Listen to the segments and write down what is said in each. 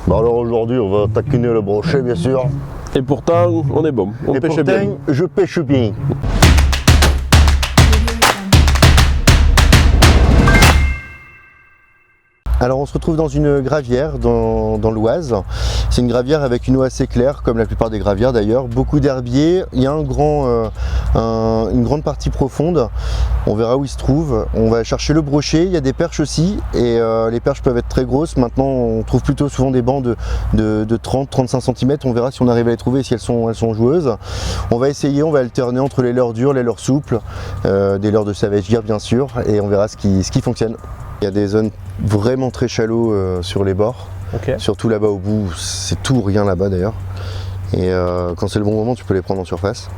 Bah alors aujourd'hui on va taquiner le brochet bien sûr. Et pourtant, on est bon, on pêche bien. Je pêche bien. Alors on se retrouve dans une gravière dans l'Oise. C'est une gravière avec une eau assez claire, comme la plupart des gravières d'ailleurs. Beaucoup d'herbiers, il y a une grande partie profonde. On verra où il se trouve. On va chercher le brochet, il y a des perches aussi. Et les perches peuvent être très grosses. Maintenant on trouve plutôt souvent des bancs de 30-35 cm. On verra si on arrive à les trouver, si elles sont joueuses. On va essayer, on va alterner entre les leurres dures, les leurres souples, des leurres de Savage Gear bien sûr. Et on verra ce qui fonctionne. Il y a des zones vraiment très shallow sur les bords, surtout là-bas au bout, c'est tout ou rien là-bas d'ailleurs. Et quand c'est le bon moment, tu peux les prendre en surface,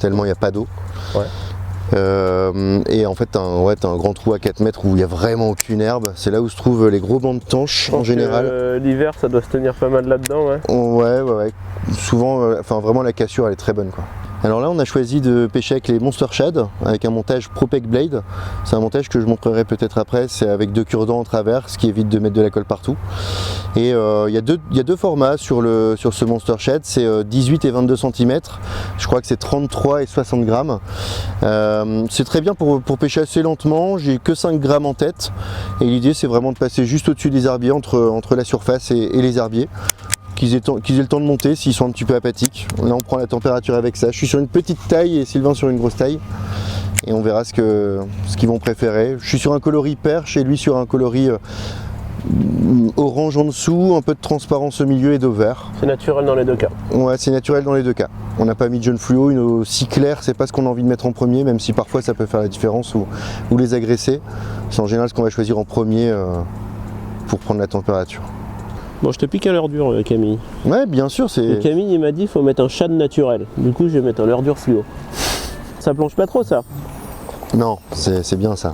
tellement il n'y a pas d'eau. Ouais. Et en fait, tu as un grand trou à 4 mètres où il n'y a vraiment aucune herbe. C'est là où se trouvent les gros bancs de tanches en général. L'hiver, ça doit se tenir pas mal là-dedans. Ouais. Souvent, vraiment la cassure, elle est très bonne, quoi. Alors là on a choisi de pêcher avec les Monster Shad, avec un montage Propec Blade. C'est un montage que je montrerai peut-être après, c'est avec 2 cure-dents en travers, ce qui évite de mettre de la colle partout. Et il y a deux formats sur ce Monster Shad, c'est 18 et 22 cm, je crois que c'est 33 et 60 grammes. C'est très bien pour pêcher assez lentement, j'ai que 5 grammes en tête, et l'idée c'est vraiment de passer juste au-dessus des herbiers, entre la surface et les herbiers. Qu'ils aient le temps de monter s'ils sont un petit peu apathiques. Là on prend la température avec ça. Je suis sur une petite taille et Sylvain sur une grosse taille. Et on verra ce qu'ils vont préférer. Je suis sur un coloris perche et lui sur un coloris orange en dessous, un peu de transparence au milieu et d'eau vert. C'est naturel dans les deux cas. Ouais, c'est naturel dans les deux cas. On n'a pas mis de jaune fluo, une eau si claire, c'est pas ce qu'on a envie de mettre en premier, même si parfois ça peut faire la différence ou les agresser. C'est en général ce qu'on va choisir en premier pour prendre la température. Bon, je te pique à l'heure dure, Camille. Ouais, bien sûr, c'est... Camille, il m'a dit qu'il faut mettre un shad naturel. Du coup, je vais mettre un leurre dure fluo. Ça plonge pas trop, ça? Non, c'est bien ça.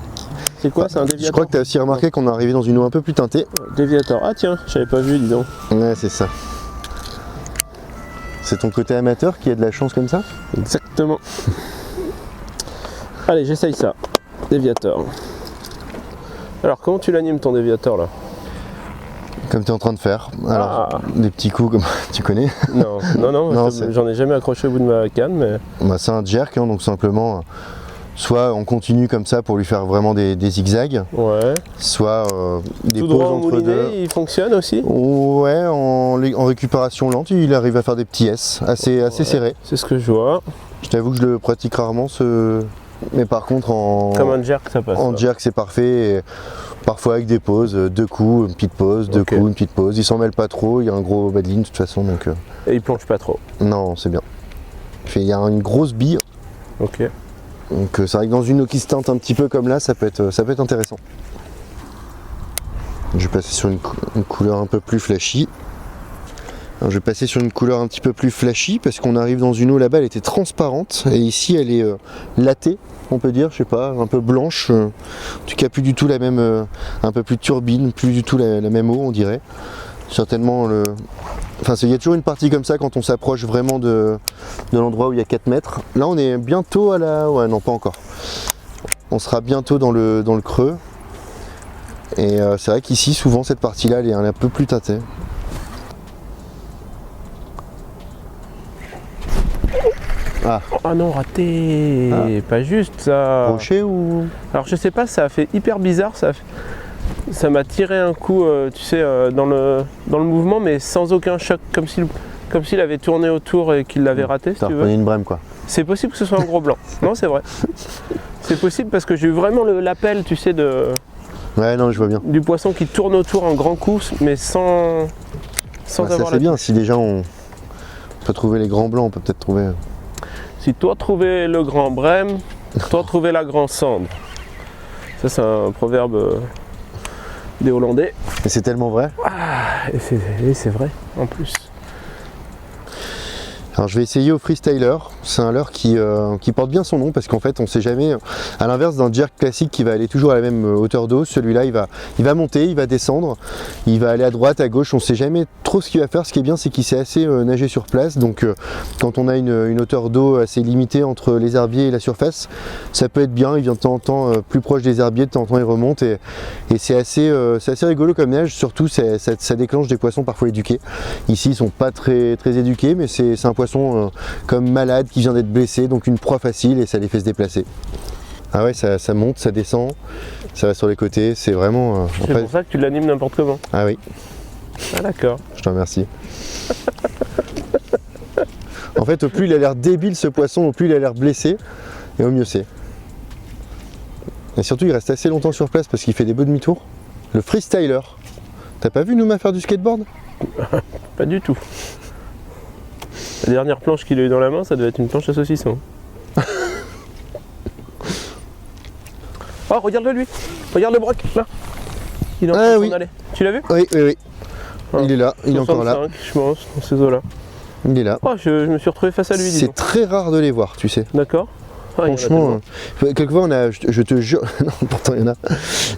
C'est quoi, c'est un déviator? Je crois que tu as aussi remarqué qu'on est arrivé dans une eau un peu plus teintée. Déviator. Ah tiens, j'avais pas vu, dis donc. Ouais, c'est ça. C'est ton côté amateur qui a de la chance comme ça? Exactement. Allez, j'essaye ça. Déviator. Alors, comment tu l'animes ton déviator là? Comme tu es en train de faire. Alors, des petits coups comme tu connais. Non, j'en ai jamais accroché au bout de ma canne. Mais... Bah, c'est un jerk, hein, donc simplement, soit on continue comme ça pour lui faire vraiment des zigzags, soit des pauses entre deux. Il fonctionne aussi? Ouais, en récupération lente, il arrive à faire des petits S assez serrés. C'est ce que je vois. Je t'avoue que je le pratique rarement, mais par contre comme un jerk ça passe. En jerk c'est parfait. Et parfois avec des pauses, 2 coups, une petite pause, 2 coups, une petite pause. Il s'en mêle pas trop, il y a un gros bas de ligne de toute façon. Donc, et il plonge pas trop? Non, c'est bien. Il y a une grosse bille. Donc c'est vrai que dans une eau qui se teinte un petit peu comme là, ça peut être intéressant. Je vais passer sur une couleur un peu plus flashy. Alors, je vais passer sur une couleur un petit peu plus flashy parce qu'on arrive dans une eau là-bas, elle était transparente et ici elle est lattée, on peut dire, je sais pas, un peu blanche. En tout cas plus du tout la même, un peu plus turbine, plus du tout la même eau on dirait. Certainement il y a toujours une partie comme ça quand on s'approche vraiment de l'endroit où il y a 4 mètres. Là on est bientôt à la... Ouais non pas encore. On sera bientôt dans le creux. Et c'est vrai qu'ici souvent cette partie là elle est un peu plus teintée. Ah non, raté. Pas juste ça. Brochet ou... Alors je sais pas, ça a fait hyper bizarre, ça m'a tiré un coup, tu sais, dans le mouvement, mais sans aucun choc, comme s'il avait tourné autour et qu'il l'avait raté, si tu veux. Une brème quoi. C'est possible que ce soit un gros blanc. Non, c'est vrai. C'est possible parce que j'ai eu vraiment l'appel, tu sais, Ouais, non, je vois bien. Du poisson qui tourne autour un grand coup, mais sans avoir ça c'est bien, si déjà on peut trouver les grands blancs, on peut peut-être trouver... Si toi trouvais le grand brème, toi trouvais la grande cendre. Ça c'est un proverbe des Hollandais. Et c'est tellement vrai. Et c'est vrai en plus. Alors je vais essayer au freestyler. C'est un leurre qui porte bien son nom parce qu'en fait on sait jamais, à l'inverse d'un jerk classique qui va aller toujours à la même hauteur d'eau, celui-là il va monter, il va descendre, il va aller à droite, à gauche, on sait jamais trop ce qu'il va faire. Ce qui est bien, c'est qu'il sait assez nager sur place, donc quand on a une hauteur d'eau assez limitée entre les herbiers et la surface, ça peut être bien. Il vient de temps en temps plus proche des herbiers, de temps en temps il remonte et c'est assez rigolo comme nage. Surtout ça déclenche des poissons parfois éduqués. Ici ils sont pas très éduqués, mais c'est un poisson comme malade qui vient d'être blessé, donc une proie facile et ça les fait se déplacer. Ah ouais, ça monte, ça descend, ça va sur les côtés, c'est vraiment... C'est pour ça que tu l'animes n'importe comment. Ah oui. Ah d'accord. Je te remercie. En fait, au plus il a l'air débile ce poisson, au plus il a l'air blessé, et au mieux c'est. Et surtout il reste assez longtemps sur place parce qu'il fait des beaux demi-tours. Le freestyler. T'as pas vu Nouma faire du skateboard? Pas du tout. La dernière planche qu'il a eu dans la main, ça devait être une planche à saucisson. Oh, regarde-le lui. Regarde le broc, là. Il est en train de s'en aller. Tu l'as vu? Oui. Ah. Il est là, il est encore là. 65, je pense, dans ces eaux-là. Il est là. Oh, je me suis retrouvé face à lui. C'est très rare de les voir, tu sais. D'accord. Ah, franchement, quelquefois on a, je te jure, non, pourtant il y en a.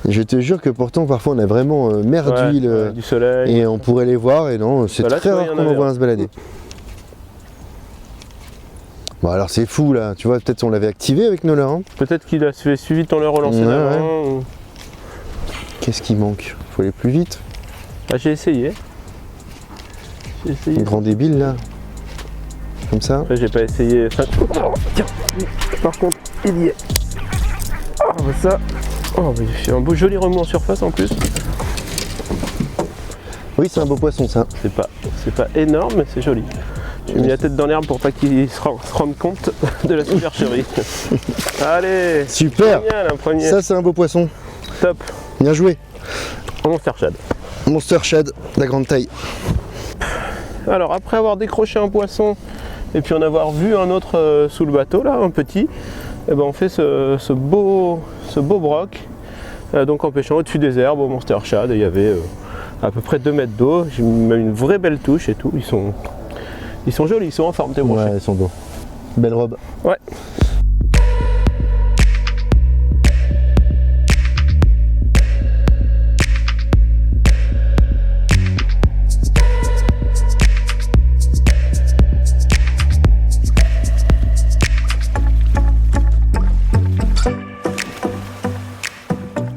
Je te jure que pourtant parfois on a vraiment mer d'huile, du soleil. Et on pourrait les voir et non, c'est très rare qu'on en voit un se balader. Bon alors c'est fou là, tu vois, peut-être on l'avait activé avec nos leurres. Hein. Peut-être qu'il a suivi ton leurre relancé d'avant. Ou... Qu'est-ce qui manque? Faut aller plus vite. Ah, j'ai essayé. Un grand débile là. Comme ça. Après j'ai pas essayé. Enfin... Oh, tiens. Par contre, il y est. Oh bah ça. Oh bah, il fait un beau joli remous en surface en plus. Oui, c'est un beau poisson ça. C'est pas énorme mais c'est joli. J'ai mis la tête dans l'herbe pour pas qu'il se rende compte de la supercherie. Allez. Super. Génial, un premier. Ça c'est un beau poisson. Top. Bien joué. Monster Shad. Monster Shad, la grande taille. Alors après avoir décroché un poisson et puis en avoir vu un autre sous le bateau là, un petit, et ben on fait ce beau broc, donc en pêchant au-dessus des herbes au Monster Shad. Il y avait à peu près 2 mètres d'eau, j'ai même une vraie belle touche et tout. Ils sont jolis, ils sont en forme tes brochets. Ouais, ils sont beaux. Belle robe. Ouais.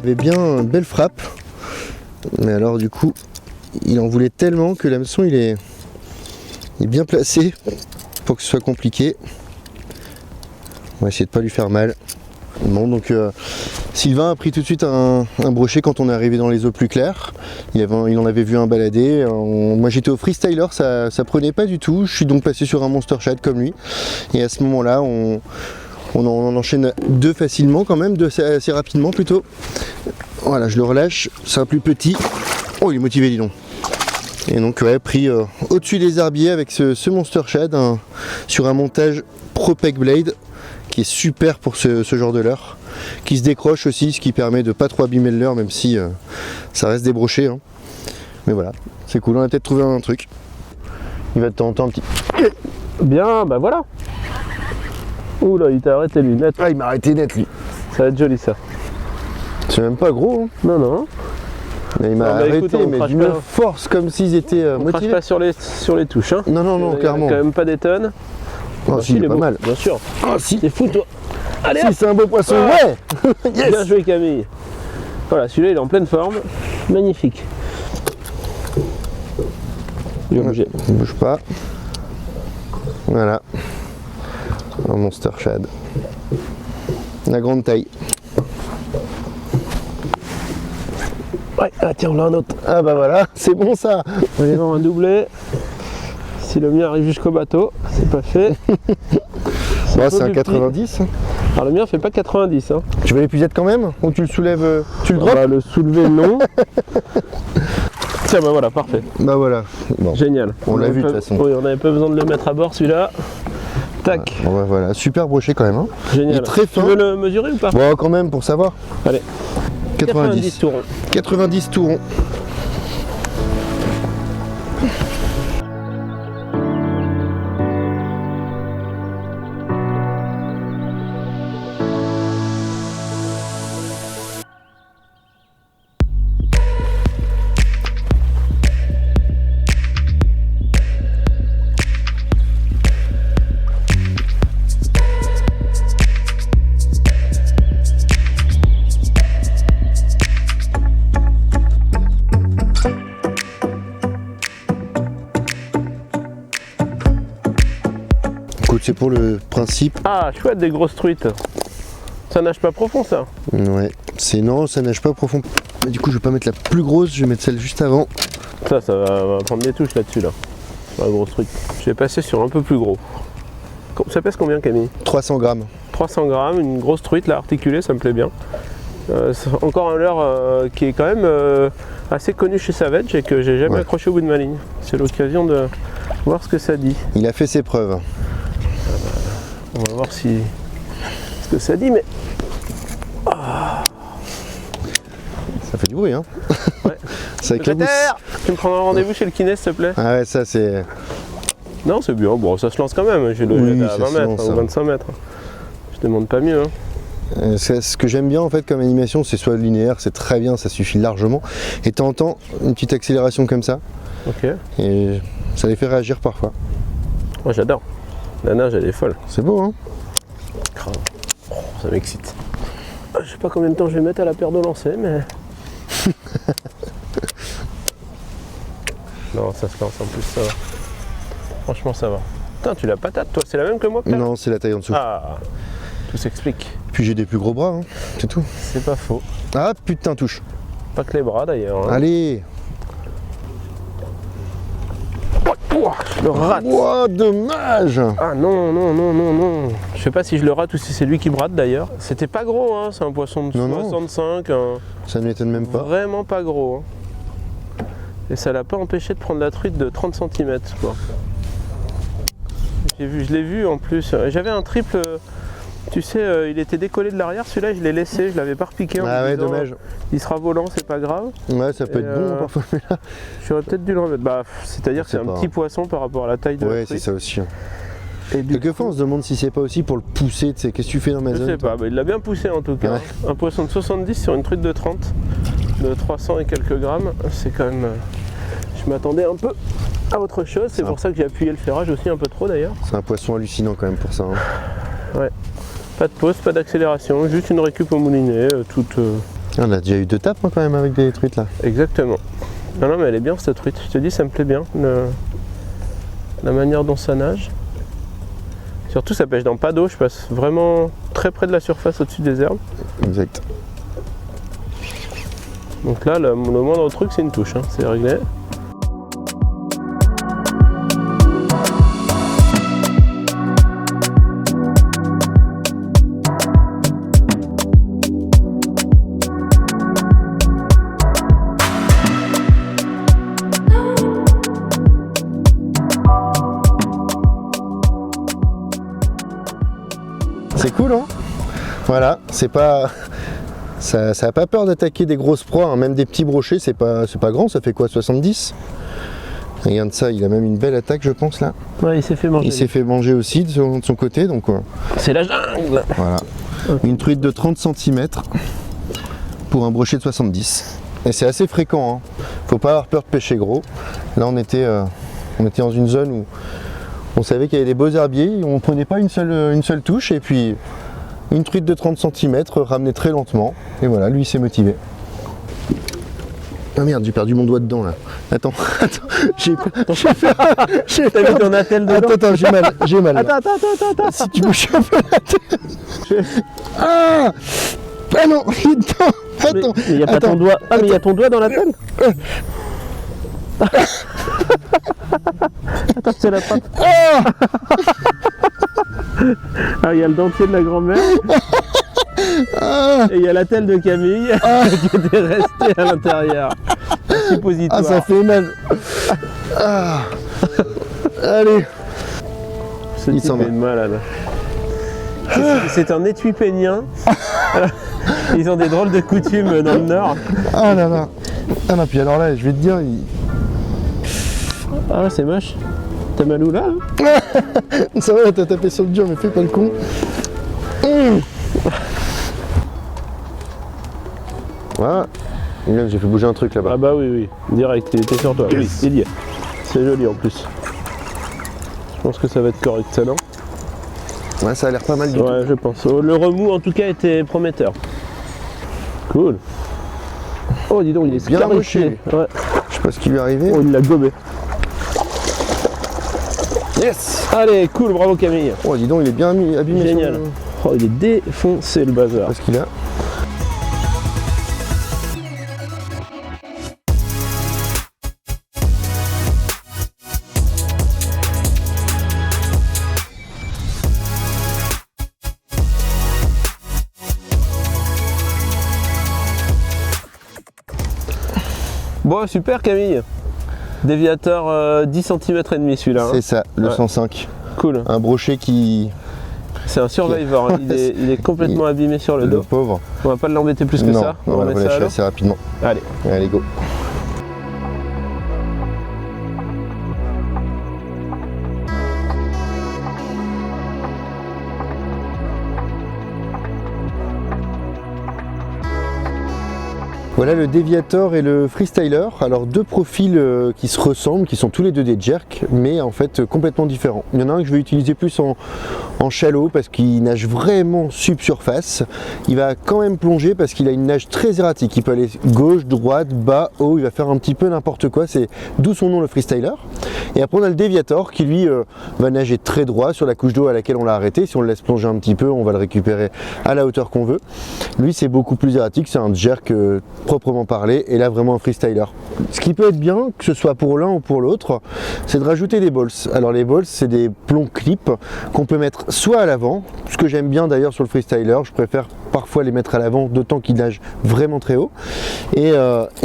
Il avait bien une belle frappe, mais alors du coup il en voulait tellement que l'hameçon il est bien placé pour que ce soit compliqué. On va essayer de pas lui faire mal. Bon, donc Sylvain a pris tout de suite un brochet quand on est arrivé dans les eaux plus claires. Il en avait vu un balader. Moi j'étais au freestyler, ça prenait pas du tout. Je suis donc passé sur un Monster Shad comme lui, et à ce moment là on en enchaîne 2 facilement quand même, 2 assez rapidement plutôt. Voilà, je le relâche, c'est un plus petit. Oh, il est motivé, dis donc. Et donc ouais, pris au-dessus des herbiers avec ce Monster Shad sur un montage ProPeg Blade qui est super pour ce genre de leurre, qui se décroche aussi, ce qui permet de pas trop abîmer le leurre, même si ça reste débroché. Hein. Mais voilà, c'est cool, on a peut-être trouvé un truc. Il va de temps en temps un petit... Bien, bah voilà. Ouh là, il t'a arrêté lui, net. Ah, il m'a arrêté net lui. Ça va être joli ça. C'est même pas gros. Hein. Non, non. Mais il m'a arrêté, écoute, mais d'une force comme s'ils étaient motivés. On crache pas sur les touches. Hein. Non, clairement. Il y a quand même pas des tonnes. Oh, si, il est pas mal. Bien sûr. Oh, si. T'es fou, toi. Allez, si, c'est un beau poisson, ouais. Yes. Bien joué, Camille. Voilà, celui-là, il est en pleine forme. Magnifique. Il va bouger. Il bouge pas. Voilà. Un Monster Shad. La grande taille. Ouais, ah tiens, on a un autre. Ah bah voilà, c'est bon ça. On va avoir un doublé. Si le mien arrive jusqu'au bateau, c'est pas fait. C'est un 90. Alors le mien fait pas 90. Hein. Tu veux l'épuisette quand même? Ou tu le soulèves, tu le drops? On va le soulever non. Tiens, bah voilà, parfait. Bah voilà. Bon. Génial. On l'a vu de toute façon. Oui, on n'avait pas besoin de le mettre à bord celui-là. Tac. Bon, bah, voilà, super brochet quand même. Hein. Génial. Il est très fin. Tu veux le mesurer ou pas? Bon, quand même, pour savoir. Allez. 90 tourons. 90 tourons. Écoute, c'est pour le principe. Ah, chouette, des grosses truites. Ça nage pas profond, ça? Ouais, non, ça nage pas profond. Mais du coup, je vais pas mettre la plus grosse, je vais mettre celle juste avant. Ça va prendre des touches là-dessus, là. La grosse truite. Je vais passer sur un peu plus gros. Ça pèse combien, Camille? 300 grammes. 300 grammes, une grosse truite, là, articulée, ça me plaît bien. C'est encore un leurre qui est quand même assez connu chez Savage et que j'ai jamais accroché au bout de ma ligne. C'est l'occasion de voir ce que ça dit. Il a fait ses preuves. On va voir ce que ça dit, mais... Ça fait du bruit, hein. Ouais. Ça éclabousse. Tu me prends un rendez-vous chez le kiné, s'il te plaît? Ah ouais, ça c'est... Non, c'est bien. Bon, ça se lance quand même. J'ai le Oui, à 20 mètres ou 25 mètres. Je demande pas mieux. Hein. Ce que j'aime bien en fait comme animation, c'est soit linéaire, c'est très bien, ça suffit largement. Et de temps en temps, une petite accélération comme ça. Ok. Et ça les fait réagir parfois. Moi j'adore. La nage, elle est folle. C'est beau, hein. Grave. Oh, ça m'excite. Je sais pas combien de temps je vais mettre à la paire de lancer, mais... Non, ça se lance en plus, ça va. Franchement, ça va. Putain, tu la patate, toi, c'est la même que moi, Pierre? Non, c'est la taille en dessous. Ah, tout s'explique. Puis j'ai des plus gros bras, hein. C'est tout. C'est pas faux. Ah putain, touche. Pas que les bras, d'ailleurs. Hein. Allez. Oh, je le rate. Oh, dommage. Ah non. Je sais pas si je le rate ou si c'est lui qui me rate, d'ailleurs. C'était pas gros, hein. C'est un poisson de 65. Ça ne m'étonne même pas. Vraiment pas gros. Hein. Et ça l'a pas empêché de prendre la truite de 30 cm, quoi. Je l'ai vu en plus. J'avais un triple, tu sais, il était décollé de l'arrière. Celui-là, je l'ai laissé, je l'avais pas repiqué. Ah ouais, dommage. Il sera volant, c'est pas grave. Ouais, ça peut être bon parfois. J'aurais peut-être dû le remettre. Bah, c'est-à-dire que c'est un petit poisson par rapport à la taille de la truite. Ouais, c'est ça aussi. Et quelquefois, on se demande si c'est pas aussi pour le pousser. Tu sais, qu'est-ce que tu fais dans ma zone? Je sais pas, bah, il l'a bien poussé en tout cas. Ouais. Un poisson de 70 sur une truite de 30, de 300 et quelques grammes. C'est quand même. Je m'attendais un peu à autre chose, c'est pour ça que j'ai appuyé le ferrage aussi un peu trop d'ailleurs. C'est un poisson hallucinant quand même pour ça. Hein. Ouais. Pas de pause, pas d'accélération, juste une récup au moulinet, toute... On a déjà eu 2 tapes hein, quand même avec des truites là. Exactement. Non mais elle est bien cette truite, je te dis ça me plaît bien, la manière dont ça nage. Surtout ça pêche dans pas d'eau, je passe vraiment très près de la surface au-dessus des herbes. Exact. Donc là le moindre truc c'est une touche, hein, c'est réglé. C'est cool, hein. Voilà, c'est pas... Ça a pas peur d'attaquer des grosses proies, hein. Même des petits brochets, c'est pas grand, ça fait quoi, 70? Regarde ça, il a même une belle attaque, je pense, là. Ouais, il s'est fait manger. Il s'est fait manger aussi de son côté, donc... C'est la jungle. Voilà. Okay. Une truite de 30 cm pour un brochet de 70. Et c'est assez fréquent, hein. Faut pas avoir peur de pêcher gros. Là, on était dans une zone où on savait qu'il y avait des beaux herbiers, on prenait pas une seule touche, et puis une truite de 30 cm ramenée très lentement, et voilà, lui il s'est motivé. Ah merde, j'ai perdu mon doigt dedans là. Attends, j'ai mis ton attel dedans. Attends, j'ai mal. Attends. Si tu bouges un peu la tête. Ah non, il est dedans. Attends. Mais il n'y a pas ton doigt. Ah mais il y a ton doigt dans la pelle. Attends, c'est la patte. Ah, il y a le dentier de la grand-mère. Et il y a la telle de Camille qui était restée à l'intérieur. Suppositoire. Ah, ça fait mal. Allez. Ce type est malade. C'est un étui pénien. Ils ont des drôles de coutumes dans le Nord. Ah là là. Ah non, puis alors là, je vais te dire... Ah, c'est moche. T'as mal où là hein? Ça va, t'as tapé sur le dur, mais fais pas le con. Voilà. J'ai fait bouger un truc là-bas. Ah bah oui, direct, il était sur toi. Yes. Oui, il y est. C'est joli en plus. Je pense que ça va être correct ça, non? Ouais, ça a l'air pas mal du tout. Ouais, je pense. Le remous en tout cas était prometteur. Cool. Oh, dis donc, il est bien moché. Ouais. Je sais pas ce qui lui est arrivé. Oh, il l'a gobé. Yes. Allez, cool, bravo Camille. Oh, dis donc, il est bien abîmé. Génial. Oh, il est défoncé le bazar. Qu'est-ce qu'il a? Bon, super Camille. Déviateur 10 cm et demi celui-là. C'est ça, le Ouais. 105. Cool. Un brochet qui... C'est un survivor, hein. il est complètement abîmé sur le Le dos. pauvre. On va pas l'embêter plus que Non, ça. on va le remettre ça à relâcher l'eau. assez rapidement. Allez. Allez, go. Voilà le Deviator et le Freestyler, alors deux profils qui se ressemblent, qui sont tous les deux des jerks, mais en fait complètement différents. Il y en a un que je vais utiliser plus en shallow parce qu'il nage vraiment subsurface. Il va quand même plonger parce qu'il a une nage très erratique. Il peut aller gauche, droite, bas, haut, il va faire un petit peu n'importe quoi, c'est d'où son nom le Freestyler. Et après on a le Deviator qui lui va nager très droit sur la couche d'eau à laquelle on l'a arrêté. Si on le laisse plonger un petit peu, on va le récupérer à la hauteur qu'on veut. Lui c'est beaucoup plus erratique, c'est un jerk proprement parlé, et là vraiment un freestyler. Ce qui peut être bien, que ce soit pour l'un ou pour l'autre, c'est de rajouter des balls. Alors les balls, c'est des plombs clips qu'on peut mettre soit à l'avant, ce que j'aime bien d'ailleurs sur le freestyler, je préfère parfois les mettre à l'avant, d'autant qu'il nage vraiment très haut, et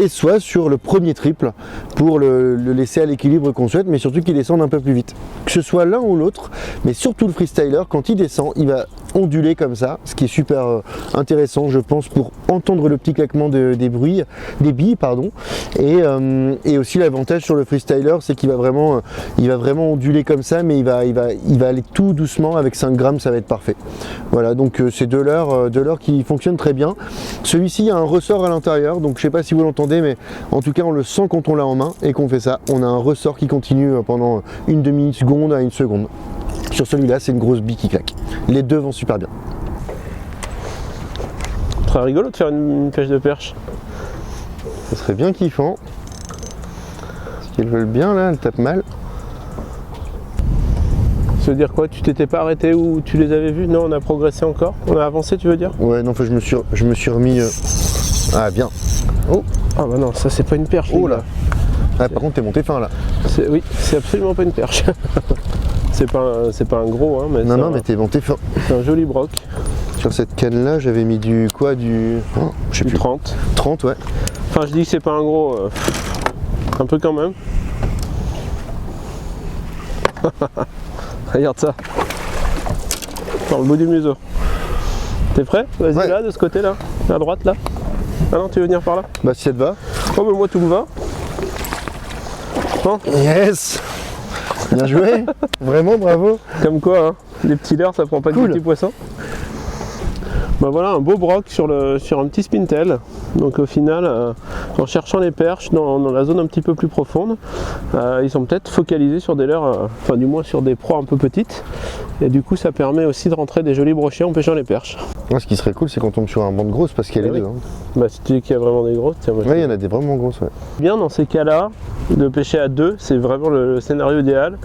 soit sur le premier triple pour le laisser à l'équilibre qu'on souhaite, mais surtout qu'il descende un peu plus vite. Que ce soit l'un ou l'autre, mais surtout le freestyler, quand il descend, il va onduler comme ça, ce qui est super intéressant, je pense, pour entendre le petit claquement des billes, pardon. Et aussi l'avantage sur le freestyler, c'est qu'il va vraiment onduler comme ça, mais il va aller tout doucement. Avec 5 grammes, ça va être parfait. Voilà, donc c'est de l'heure qui fonctionne très bien. Celui-ci a un ressort à l'intérieur, donc je sais pas si vous l'entendez, mais en tout cas on le sent quand on l'a en main et qu'on fait ça. On a un ressort qui continue pendant une demi-seconde à 1 seconde. Sur celui-là, c'est une grosse bille qui claque. Les deux vont super bien. Très rigolo de faire une pêche de perche. Ça serait bien kiffant. Parce qu'elles veulent bien là, elles tapent mal. Ça veut dire quoi? Tu t'étais pas arrêté ou tu les avais vus? Non, on a progressé encore. On a avancé, tu veux dire? Ouais, non, enfin, je me suis remis. Ah, bien. Oh, Ah bah non, ça c'est pas une perche. oh les là. gars. Ah, par contre, t'es monté fin là. Oui, c'est absolument pas une perche. c'est pas un gros, hein, mais Non, non, mais t'es monté fin. c'est un joli broc. Sur cette canne là, j'avais mis du quoi? Oh, je sais Du plus. 30. 30, ouais. Enfin, je dis que c'est pas un gros. Un peu quand même. Regarde ça. Dans le bout du museau. T'es prêt? Vas-y, Ouais. là, de ce côté-là. À droite, là. Ah non, tu veux venir par là? Bah, si ça te va. Oh, mais moi, tout me va. Bon, Yes. Bien joué. Vraiment, bravo. comme quoi, hein, les petits leurres, ça prend pas Cool. de petits poissons. Bah voilà, un beau broc sur un petit spintel. Donc au final, en cherchant les perches dans la zone un petit peu plus profonde, ils sont peut-être focalisés sur des leurres, enfin du moins sur des proies un peu petites. Et du coup, ça permet aussi de rentrer des jolis brochets en pêchant les perches. Moi, ce qui serait cool, c'est qu'on tombe sur un banc de grosses parce qu'il y a Ah les oui. deux. Hein. Bah si tu dis qu'il y a vraiment des grosses, tiens, moi, Ouais, il y en a des vraiment grosses, ouais. bien dans ces cas-là, de pêcher à deux, c'est vraiment le scénario idéal.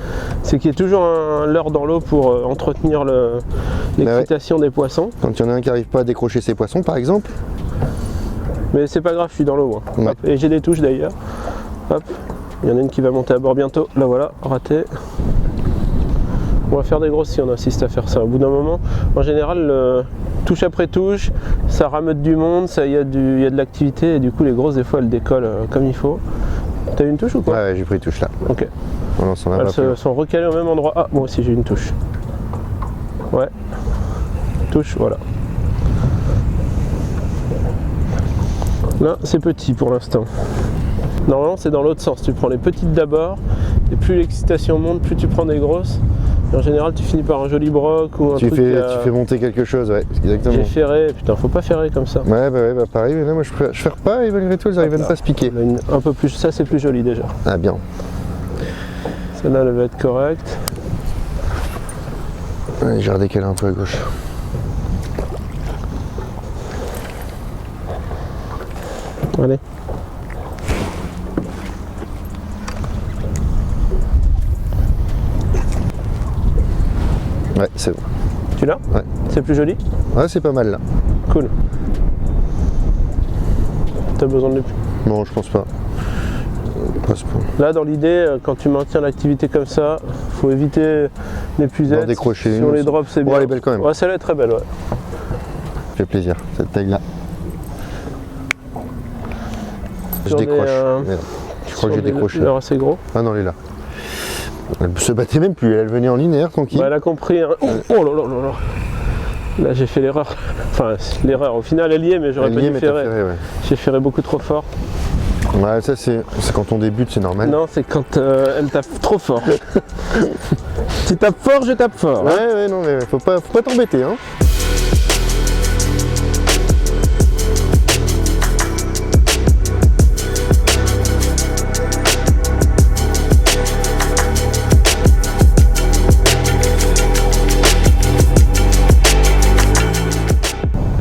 C'est qu'il y ait toujours un leurre dans l'eau pour entretenir l'excitation des poissons. Quand il y en a un qui n'arrive pas à décrocher ses poissons, par exemple. Mais c'est pas grave, je suis dans l'eau moi. Ouais. Hop, et j'ai des touches d'ailleurs. Hop, il y en a une qui va monter à bord bientôt. Là voilà, raté. On va faire des grosses si on insiste à faire ça. Au bout d'un moment, en général, touche après touche, ça rameute du monde, il y a de l'activité et du coup les grosses des fois elles décollent comme il faut. T'as eu une touche ou quoi? Ouais, j'ai pris touche là. Ok. On en s'en a Elles pas plus. sont recalées au même endroit. Ah, moi aussi j'ai une touche. Ouais. Touche, voilà. Là, c'est petit pour l'instant. Normalement, c'est dans l'autre sens. Tu prends les petites d'abord, et plus l'excitation monte, plus tu prends des grosses. Et en général, tu finis par un joli broc ou un Tu truc. fais monter quelque chose, ouais, exactement. J'ai ferré. Putain, faut pas ferrer comme ça. Ouais, bah pareil, mais là, moi je ferre pas et malgré tout, elles arrivent à ne pas se piquer. Là, un peu plus. Ça, c'est plus joli déjà. Ah, bien. Celle-là, elle va être correcte. Ouais, j'ai redécalé un peu à gauche. Allez. Ouais, c'est bon. Tu l'as? Ouais. C'est plus joli? Ouais, c'est pas mal là. Cool. T'as besoin de plus? Non, je pense pas. Là, dans l'idée, quand tu maintiens l'activité comme ça, faut éviter l'épuisette. Décrocher sur les drops, c'est bien. Ouais, elle est belle quand même. Ouais, celle-là est très belle, ouais. Ça fait plaisir, cette taille-là. Je Sur décroche. des, Je crois que j'ai décroché. Alors, assez gros. Ah non, elle est là. Elle se battait même plus, elle venait en linéaire, tranquille. Bah, elle a compris. Hein. Oh là là là là. Là, j'ai fait l'erreur. Enfin, l'erreur. Au final, elle y est, mais j'aurais pas dû ferrer. Ouais. J'ai ferré beaucoup trop fort. Ouais, ça c'est quand on débute, c'est normal. Non, c'est quand elle tape trop fort. Tu tapes fort, je tape fort. Ouais, ouais, non, mais faut pas t'embêter, hein.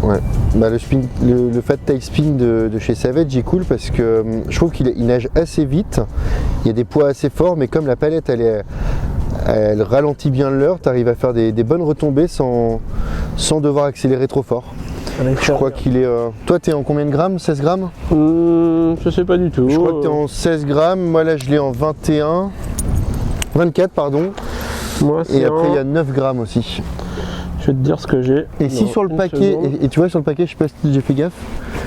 Ouais. Bah, le Fat Tail Spin de chez Savage est cool parce que je trouve qu'il nage assez vite, il y a des poids assez forts, mais comme la palette elle ralentit bien le leurre, tu arrives à faire des bonnes retombées sans devoir accélérer trop fort. Je crois qu'il est... Toi tu es en combien de grammes? 16 grammes? Je sais pas du tout. Je crois que tu es en 16 grammes, moi là je l'ai en 24 pardon. Moi, et après il y a 9 grammes aussi. Je vais te dire ce que j'ai. Et si sur le paquet, et tu vois sur le paquet, je sais pas si j'ai fait gaffe,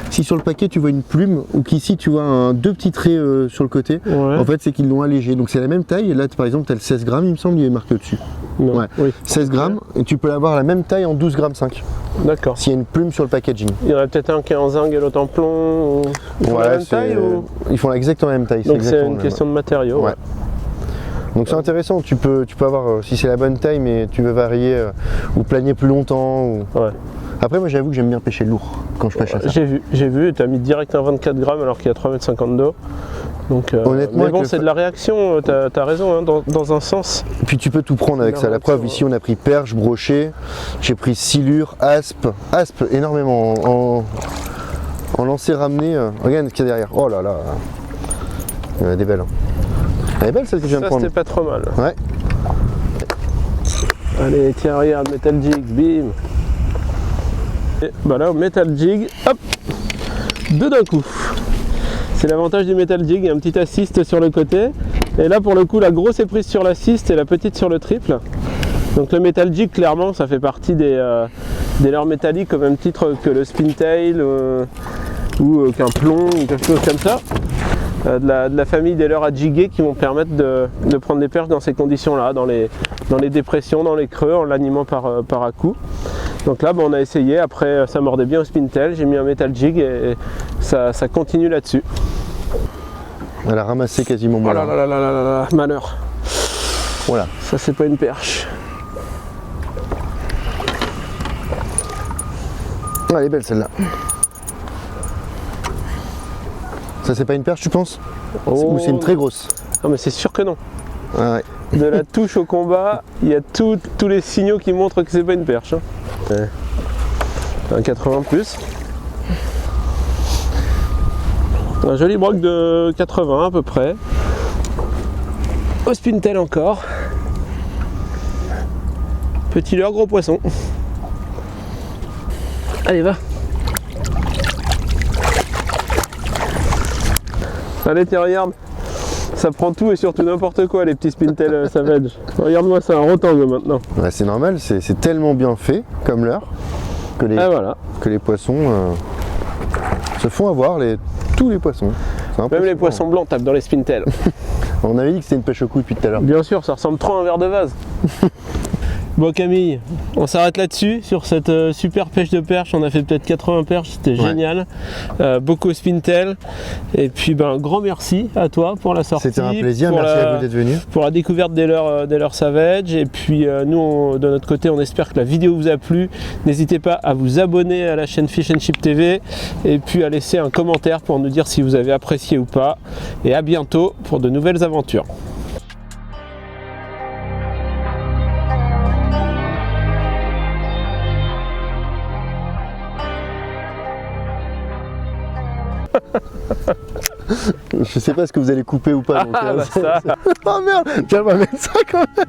si sur le paquet tu vois une plume ou qu'ici tu vois deux petits traits sur le côté, ouais. En fait c'est qu'ils l'ont allégé. Donc c'est la même taille, et là par exemple tu as le 16 grammes, il me semble, il est marqué au-dessus. Non. Ouais. Oui. 16 grammes, et tu peux l'avoir la même taille en 12 grammes 5. D'accord. S'il y a une plume sur le packaging. Il y en a peut-être un qui est en zinc et l'autre en plomb. Ils font la même taille ou... Ils font exactement la même taille. Donc c'est une question de matériaux. Ouais. Donc c'est intéressant, tu peux avoir, si c'est la bonne taille, mais tu veux varier ou planer plus longtemps. Ou... Ouais. Après moi j'avoue que j'aime bien pêcher lourd quand je pêche à ça. J'ai vu, tu as mis direct un 24 grammes alors qu'il y a 3,50 m d'eau. Donc, honnêtement, mais bon, c'est de la réaction, tu as raison, hein, dans un sens. Et puis tu peux tout prendre avec ça. La preuve, ici on a pris perche, brochet, j'ai pris silure, aspe énormément en lancer ramené. Regarde ce qu'il y a derrière. Oh là là, des belles. Hein. Elle est belle celle que je viens de prendre. C'était pas trop mal. Ouais. Allez, tiens, regarde, Metal Jig, bim. Et bah là, Metal Jig, hop, deux d'un coup. C'est l'avantage du Metal Jig, il y a un petit assist sur le côté. Et là, pour le coup, la grosse est prise sur l'assist et la petite sur le triple. Donc le Metal Jig, clairement, ça fait partie des leurres métalliques au même titre que le Spintail ou qu'un plomb ou quelque chose comme ça. De la famille des leurres à jiguer qui vont permettre de prendre des perches dans ces conditions-là, dans les dépressions, dans les creux, en l'animant par à-coup. Donc là, on a essayé, après ça mordait bien au Spintail, j'ai mis un Metal Jig et ça continue là-dessus. Elle a ramassé quasiment moi. Oh là là là là là là, malheur. Voilà. Ça c'est pas une perche. Ah, elle est belle celle-là. Ça c'est pas une perche tu penses? Ou c'est une très grosse? Non mais c'est sûr que non. Ah ouais. De la touche au combat, il y a tous les signaux qui montrent que c'est pas une perche. Hein. Ouais. Un 80 plus. Un joli broc de 80 à peu près. Au Spintail encore. Petit leurre, gros poisson. Allez, va. Allez, tiens, regarde. Ça prend tout et surtout n'importe quoi, les petits Spintail Savage. Regarde-moi, c'est un rotangle maintenant. Ouais, c'est normal, c'est tellement bien fait comme leurre que les poissons se font avoir, tous les poissons. Même les poissons blancs tapent dans les Spintail. On avait dit que c'était une pêche au coup depuis tout à l'heure. Bien sûr, ça ressemble trop à un verre de vase. Bon Camille, on s'arrête là-dessus, sur cette super pêche de perche. On a fait peut-être 80 perches, c'était génial. Beaucoup au Spintail. Et puis un grand merci à toi pour la sortie. C'était un plaisir, merci à vous d'être venu. Pour la découverte des leurres Savage. Et puis nous, de notre côté, on espère que la vidéo vous a plu. N'hésitez pas à vous abonner à la chaîne Fish and Chip TV. Et puis à laisser un commentaire pour nous dire si vous avez apprécié ou pas. Et à bientôt pour de nouvelles aventures. Je sais pas ce que vous allez couper ou pas. Donc, ça. Oh merde, tiens, on va mettre ça quand même.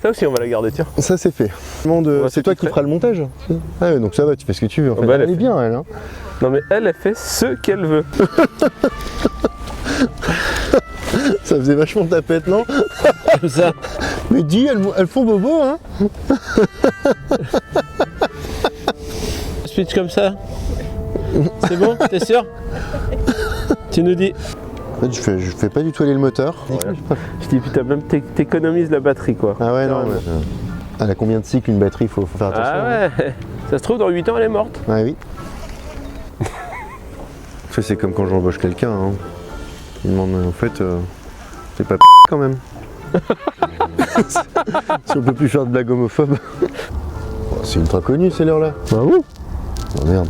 Ça aussi, on va la garder, tiens. Ça c'est fait. Ouais, C'est toi qui feras le montage? Ah ouais, donc ça va, tu fais ce que tu veux. En fait. Bah, elle est bien, elle. Hein. Non mais elle fait ce qu'elle veut. Ça faisait vachement tapette, non? Comme ça. Mais dis, elles font bobo, hein? Speech comme ça. C'est bon? T'es sûr? Tu nous dis. En fait, je fais pas du tout aller le moteur. Voilà. Je dis putain, même t'économises la batterie quoi. Ah ouais, non. Carrément. Elle a combien de cycles une batterie? Faut faire attention. Ah ouais. Ça se trouve dans 8 ans elle est morte. Ouais, oui. En fait, c'est comme quand j'embauche quelqu'un. Hein. Il demande en fait, c'est pas quand même. Si on peut plus faire de blagues homophobes. Oh, c'est ultra connu ces l'heure-là. Ah bon? Oh merde.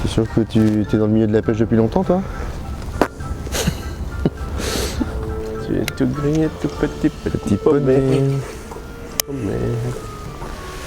T'es sûr que tu es dans le milieu de la pêche depuis longtemps, toi? Tu es tout gris, tout petit Petit poney. poney.